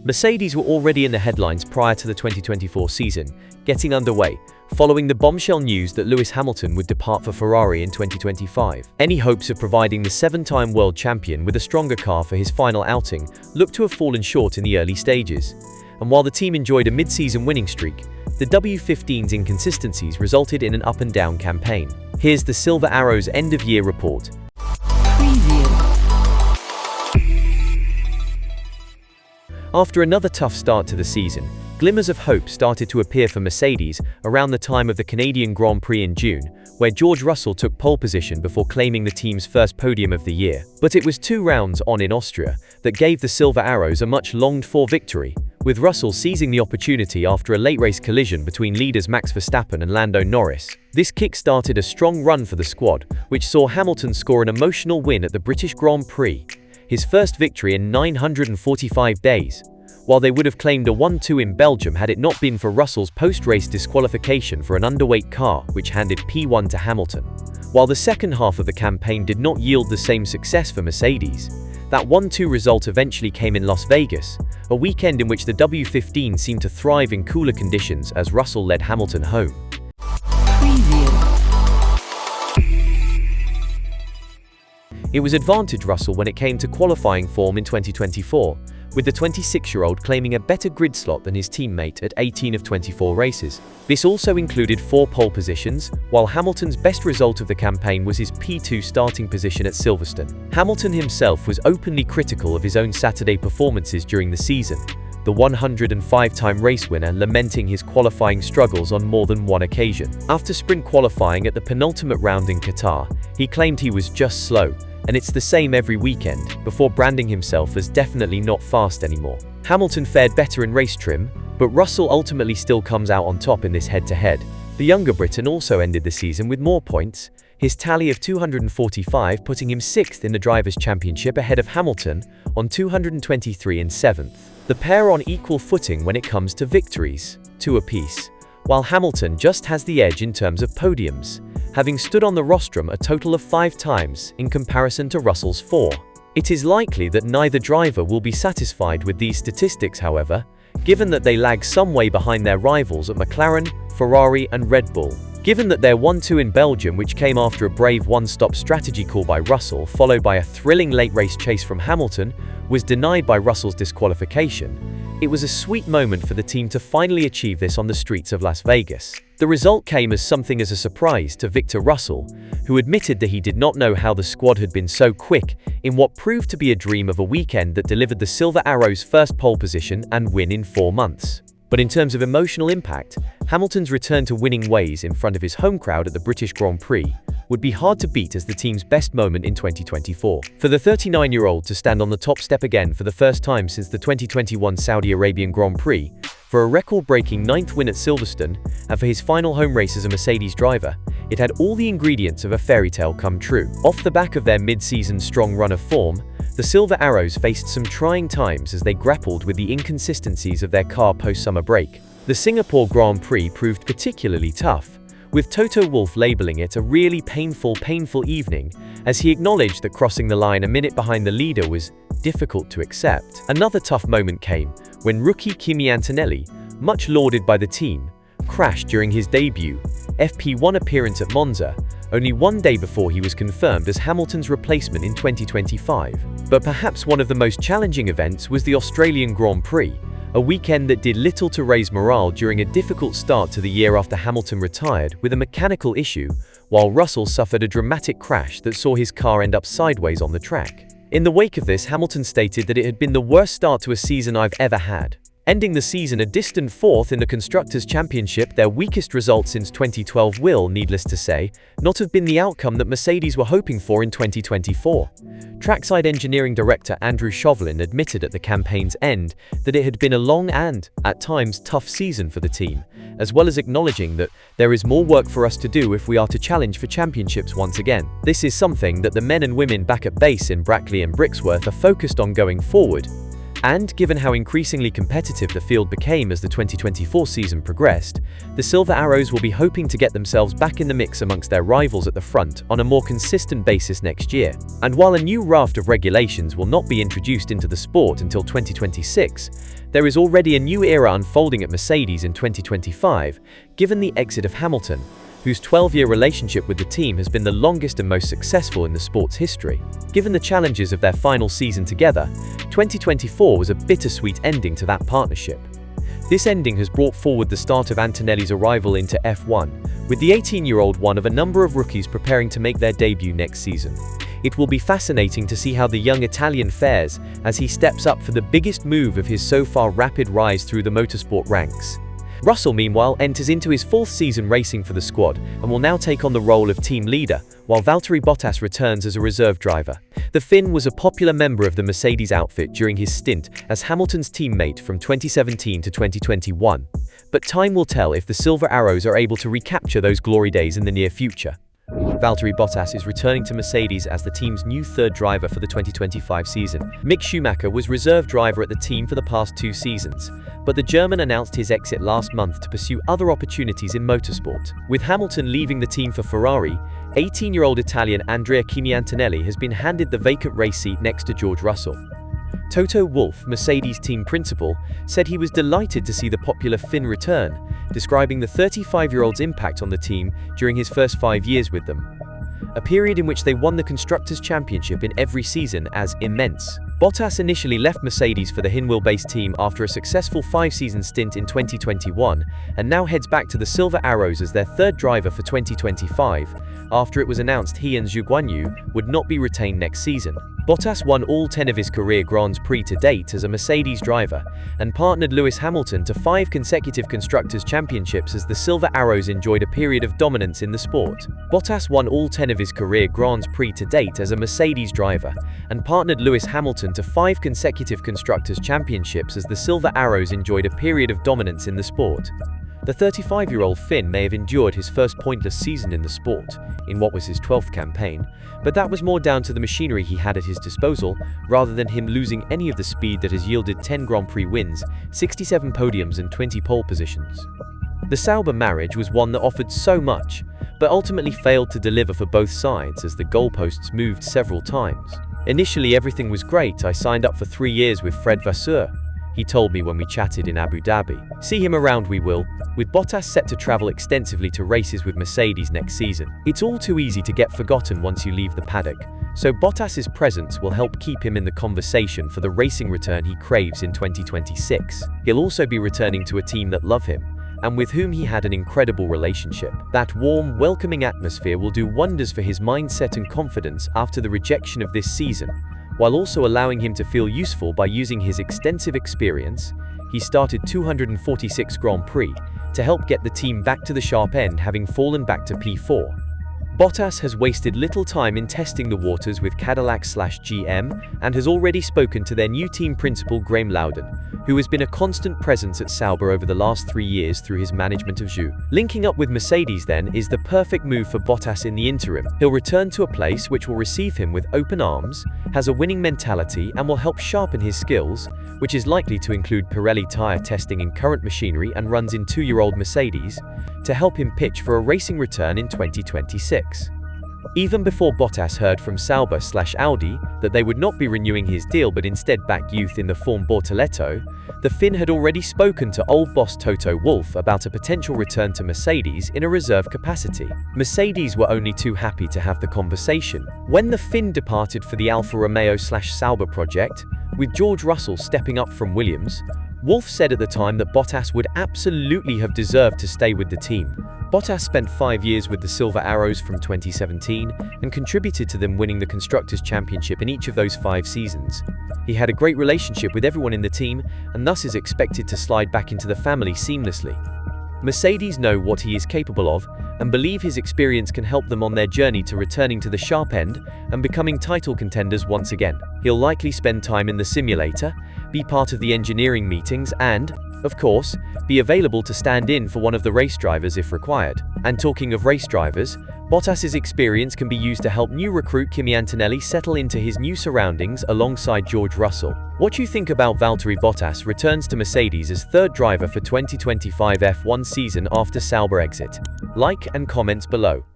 Mercedes were already in the headlines prior to the 2024 season getting underway, following the bombshell news that Lewis Hamilton would depart for Ferrari in 2025. Any hopes of providing the seven-time world champion with a stronger car for his final outing looked to have fallen short in the early stages. And while the team enjoyed a mid-season winning streak, the W15's inconsistencies resulted in an up-and-down campaign. Here's the Silver Arrow's end-of-year report. After another tough start to the season, glimmers of hope started to appear for Mercedes around the time of the Canadian Grand Prix in June, where George Russell took pole position before claiming the team's first podium of the year. But it was 2 rounds on in Austria that gave the Silver Arrows a much longed-for victory, with Russell seizing the opportunity after a late-race collision between leaders Max Verstappen and Lando Norris. This kick-started a strong run for the squad, which saw Hamilton score an emotional win at the British Grand Prix, his first victory in 945 days, while they would have claimed a 1-2 in Belgium had it not been for Russell's post-race disqualification for an underweight car, which handed P1 to Hamilton. While the second half of the campaign did not yield the same success for Mercedes, that 1-2 result eventually came in Las Vegas, a weekend in which the W15 seemed to thrive in cooler conditions as Russell led Hamilton home. It was advantage Russell when it came to qualifying form in 2024, with the 26-year-old claiming a better grid slot than his teammate at 18 of 24 races. This also included 4 pole positions, while Hamilton's best result of the campaign was his P2 starting position at Silverstone. Hamilton himself was openly critical of his own Saturday performances during the season, the 105-time race winner lamenting his qualifying struggles on more than one occasion. After sprint qualifying at the penultimate round in Qatar, he claimed he was just slow, and it's the same every weekend, before branding himself as definitely not fast anymore. Hamilton fared better in race trim, but Russell ultimately still comes out on top in this head-to-head. The younger Briton also ended the season with more points, his tally of 245 putting him 6th in the Drivers' Championship ahead of Hamilton on 223 and 7th. The pair on equal footing when it comes to victories, 2 apiece, while Hamilton just has the edge in terms of podiums, having stood on the rostrum a total of 5 times in comparison to Russell's 4. It is likely that neither driver will be satisfied with these statistics, however, given that they lag some way behind their rivals at McLaren, Ferrari and Red Bull. Given that their 1-2 in Belgium, which came after a brave one-stop strategy call by Russell followed by a thrilling late-race chase from Hamilton, was denied by Russell's disqualification, it was a sweet moment for the team to finally achieve this on the streets of Las Vegas. The result came as something as a surprise to Victor Russell, who admitted that he did not know how the squad had been so quick in what proved to be a dream of a weekend that delivered the Silver Arrows' first pole position and win in 4 months. But in terms of emotional impact, Hamilton's return to winning ways in front of his home crowd at the British Grand Prix would be hard to beat as the team's best moment in 2024. For the 39-year-old to stand on the top step again for the first time since the 2021 Saudi Arabian Grand Prix, for a record-breaking 9th win at Silverstone, and for his final home race as a Mercedes driver, it had all the ingredients of a fairy tale come true. Off the back of their mid-season strong run of form, the Silver Arrows faced some trying times as they grappled with the inconsistencies of their car post-summer break. The Singapore Grand Prix proved particularly tough, with Toto Wolff labeling it a really painful evening, as he acknowledged that crossing the line a minute behind the leader was difficult to accept. Another tough moment came when rookie Kimi Antonelli, much lauded by the team, crashed during his debut FP1 appearance at Monza, only 1 day before he was confirmed as Hamilton's replacement in 2025. But perhaps one of the most challenging events was the Australian Grand Prix, a weekend that did little to raise morale during a difficult start to the year after Hamilton retired with a mechanical issue, while Russell suffered a dramatic crash that saw his car end up sideways on the track. In the wake of this, Hamilton stated that it had been the worst start to a season I've ever had, ending the season a distant 4th in the Constructors' Championship. Their weakest result since 2012 will, needless to say, not have been the outcome that Mercedes were hoping for in 2024. Trackside engineering director Andrew Chauvelin admitted at the campaign's end that it had been a long and, at times, tough season for the team, as well as acknowledging that there is more work for us to do if we are to challenge for championships once again. This is something that the men and women back at base in Brackley and Brixworth are focused on going forward, And given how increasingly competitive the field became as the 2024 season progressed, the Silver Arrows will be hoping to get themselves back in the mix amongst their rivals at the front on a more consistent basis next year. And while a new raft of regulations will not be introduced into the sport until 2026, there is already a new era unfolding at Mercedes in 2025, given the exit of Hamilton, whose 12-year relationship with the team has been the longest and most successful in the sport's history. Given the challenges of their final season together, 2024 was a bittersweet ending to that partnership. This ending has brought forward the start of Antonelli's arrival into F1, with the 18-year-old one of a number of rookies preparing to make their debut next season. It will be fascinating to see how the young Italian fares as he steps up for the biggest move of his so far rapid rise through the motorsport ranks. Russell, meanwhile, enters into his 4th season racing for the squad and will now take on the role of team leader, while Valtteri Bottas returns as a reserve driver. The Finn was a popular member of the Mercedes outfit during his stint as Hamilton's teammate from 2017 to 2021. But time will tell if the Silver Arrows are able to recapture those glory days in the near future. Valtteri Bottas is returning to Mercedes as the team's new 3rd driver for the 2025 season. Mick Schumacher was reserve driver at the team for the past 2 seasons, but the German announced his exit last month to pursue other opportunities in motorsport. With Hamilton leaving the team for Ferrari, 18-year-old Italian Andrea Antonelli has been handed the vacant race seat next to George Russell. Toto Wolff, Mercedes team principal, said he was delighted to see the popular Finn return, describing the 35-year-old's impact on the team during his first 5 years with them, a period in which they won the Constructors' Championship in every season, as immense. Bottas initially left Mercedes for the Hinwil-based team after a successful 5-season stint in 2021 and now heads back to the Silver Arrows as their 3rd driver for 2025, after it was announced he and Zhou Guanyu would not be retained next season. Bottas won all 10 of his career Grands Prix to date as a Mercedes driver and partnered Lewis Hamilton to 5 consecutive Constructors' Championships as the Silver Arrows enjoyed a period of dominance in the sport. Bottas won all 10 of his career Grands Prix to date as a Mercedes driver and partnered Lewis Hamilton to 5 consecutive Constructors' Championships as the Silver Arrows enjoyed a period of dominance in the sport. The 35-year-old Finn may have endured his first pointless season in the sport, in what was his 12th campaign, but that was more down to the machinery he had at his disposal, rather than him losing any of the speed that has yielded 10 Grand Prix wins, 67 podiums and 20 pole positions. The Sauber marriage was one that offered so much, but ultimately failed to deliver for both sides as the goalposts moved several times. Initially everything was great. I signed up for 3 years with Fred Vasseur, he told me when we chatted in Abu Dhabi. See him around we will, with Bottas set to travel extensively to races with Mercedes next season. It's all too easy to get forgotten once you leave the paddock, so Bottas's presence will help keep him in the conversation for the racing return he craves in 2026. He'll also be returning to a team that love him, and with whom he had an incredible relationship. That warm, welcoming atmosphere will do wonders for his mindset and confidence after the rejection of this season, while also allowing him to feel useful by using his extensive experience. He started 246 Grand Prix to help get the team back to the sharp end, having fallen back to P4. Bottas has wasted little time in testing the waters with Cadillac/GM and has already spoken to their new team principal Graeme Loudon, who has been a constant presence at Sauber over the last 3 years through his management of Zhou. Linking up with Mercedes then is the perfect move for Bottas in the interim. He'll return to a place which will receive him with open arms, has a winning mentality and will help sharpen his skills, which is likely to include Pirelli tyre testing in current machinery and runs in 2-year-old Mercedes, to help him pitch for a racing return in 2026. Even before Bottas heard from Sauber/Audi that they would not be renewing his deal but instead back youth in the form Bortoleto, the Finn had already spoken to old boss Toto Wolff about a potential return to Mercedes in a reserve capacity. Mercedes were only too happy to have the conversation. When the Finn departed for the Alfa Romeo/Sauber project, with George Russell stepping up from Williams, Wolff said at the time that Bottas would absolutely have deserved to stay with the team. Bottas spent 5 years with the Silver Arrows from 2017 and contributed to them winning the Constructors' Championship in each of those 5 seasons. He had a great relationship with everyone in the team and thus is expected to slide back into the family seamlessly. Mercedes know what he is capable of and believe his experience can help them on their journey to returning to the sharp end and becoming title contenders once again. He'll likely spend time in the simulator, be part of the engineering meetings and, Of course, be available to stand in for one of the race drivers if required. And talking of race drivers, Bottas's experience can be used to help new recruit Kimi Antonelli settle into his new surroundings alongside George Russell. What do you think about Valtteri Bottas returns to Mercedes as third driver for 2025 F1 season after Sauber exit? Like and comments below.